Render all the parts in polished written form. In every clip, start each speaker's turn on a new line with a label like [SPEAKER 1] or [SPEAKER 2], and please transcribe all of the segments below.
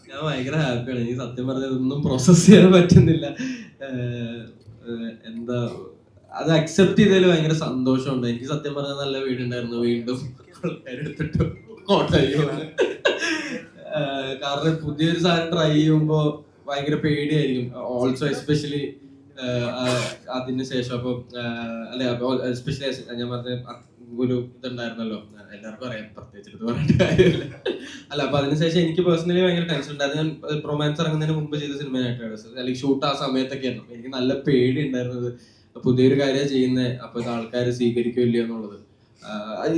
[SPEAKER 1] ഞാൻ ഭയങ്കര ഹാപ്പിയാണ്. എനിക്ക് സത്യം പറഞ്ഞാൽ ഇതൊന്നും പ്രോസസ് ചെയ്യാൻ പറ്റുന്നില്ല. എന്താ അത് അക്സെപ്റ്റ് ചെയ്തതിൽ ഭയങ്കര സന്തോഷമുണ്ട്. എനിക്ക് സത്യം പറഞ്ഞാൽ നല്ല വീടുണ്ടായിരുന്നു. വീണ്ടും ആൾക്കാരെടുത്തിട്ട് കോട്ടയ്യോന്ന്. കാരണം പുതിയൊരു സാധനം ട്രൈ ചെയ്യുമ്പോ ഭയങ്കര പേടിയായിരിക്കും. ഓൾസോ എസ്പെഷ്യലി അതിന് ശേഷം അപ്പൊ അല്ലെ എസ്പെഷ്യലി ഞാൻ പറഞ്ഞ ഒരു ഇതുണ്ടായിരുന്നല്ലോ, എല്ലാവർക്കും അറിയാം, പ്രത്യേകിച്ച് പറയേണ്ട കാര്യമില്ല. അല്ല അപ്പൊ അതിനുശേഷം എനിക്ക് പേഴ്സണലി ഭയങ്കര ടെൻഷൻ ഉണ്ടായിരുന്നു. ഞാൻ റൊമാൻസ് ഇറങ്ങുന്നതിന് മുമ്പ് ചെയ്ത സിനിമയായിട്ടാണ്, അല്ലെങ്കിൽ ഷൂട്ട് ആ സമയത്തൊക്കെ ആയിരുന്നു. എനിക്ക് നല്ല പേടി ഉണ്ടായിരുന്നത് പുതിയൊരു കാര്യം ചെയ്യുന്നത്, അപ്പൊ ഇത് ആൾക്കാർ സ്വീകരിക്കില്ല എന്നുള്ളത്.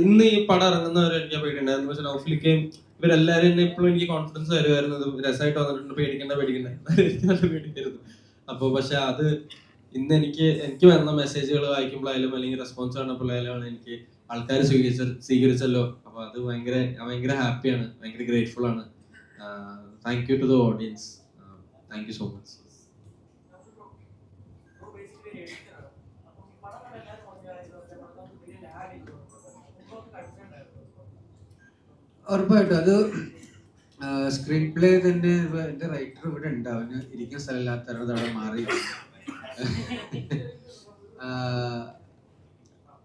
[SPEAKER 1] ഇന്ന് ഈ പടം ഇറങ്ങുന്നവരെ എനിക്ക് പേടി ഉണ്ടായിരുന്നു. പക്ഷെ നൗഫലിക്കയും ഇവരെല്ലാരും തന്നെ ഇപ്പോഴും എനിക്ക് കോൺഫിഡൻസ് തരുമായിരുന്നത്. രസമായിട്ട് വന്നിട്ടുണ്ട്, പേടിക്കണ്ട എനിക്ക് നല്ല പേടിക്കായിരുന്നു. അപ്പൊ പക്ഷെ അത് ഇന്ന് എനിക്ക് വന്ന മെസ്സേജുകൾ വായിക്കുമ്പോഴായാലും അല്ലെങ്കിൽ റെസ്പോൺസ് കാണുമ്പോഴായാലും എനിക്ക് ആൾക്കാർ സ്വീകരിച്ചല്ലോ. അപ്പൊ അത് ഭയങ്കര ഹാപ്പിയാണ്, ഭയങ്കര ഗ്രേറ്റ്ഫുൾ ആണ്. Thank you to the audience. Thank you so much.
[SPEAKER 2] ഉറപ്പായിട്ടും അത് സ്ക്രീൻ പ്ലേ തന്നെ. എൻ്റെ റൈറ്റർ ഇവിടെ ഉണ്ട്, അവന് ഇരിക്കുന്ന സ്ഥലമില്ലാത്തവരുടെ അവിടെ മാറി.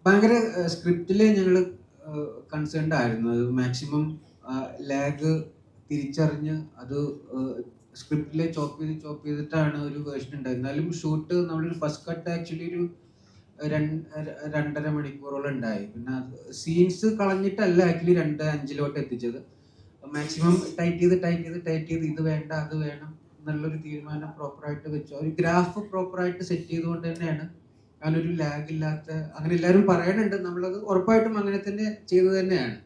[SPEAKER 2] ഭയങ്കര സ്ക്രിപ്റ്റിൽ ഞങ്ങൾ കൺസേൺഡ് ആയിരുന്നു. അത് മാക്സിമം ലാഗ് തിരിച്ചറിഞ്ഞ് അത് സ്ക്രിപ്റ്റിൽ ചോപ്പ് ചെയ്തിട്ടാണ് ഒരു വേർഷൻ ഉണ്ടായത്. എന്നാലും ഷൂട്ട് നമ്മളൊരു ഫസ്റ്റ് കട്ട് ആക്ച്വലി ഒരു 2.5 മണിക്കൂറോളം ഉണ്ടായി. പിന്നെ സീൻസ് കളഞ്ഞിട്ടല്ല ആക്ച്വലി 2:05 എത്തിച്ചത്. മാക്സിമം ടൈറ്റ് ചെയ്ത് ഇത് വേണ്ട അത് വേണം എന്നുള്ളൊരു തീരുമാനം പ്രോപ്പറായിട്ട് വെച്ചു. ഒരു ഗ്രാഫ് പ്രോപ്പറായിട്ട് സെറ്റ് ചെയ്തുകൊണ്ട് തന്നെയാണ് അങ്ങനൊരു ലാഗ് ഇല്ലാത്ത, അങ്ങനെ എല്ലാവരും പറയണുണ്ട്. നമ്മളത് ഉറപ്പായിട്ടും അങ്ങനെ തന്നെ ചെയ്തു തന്നെയാണ്.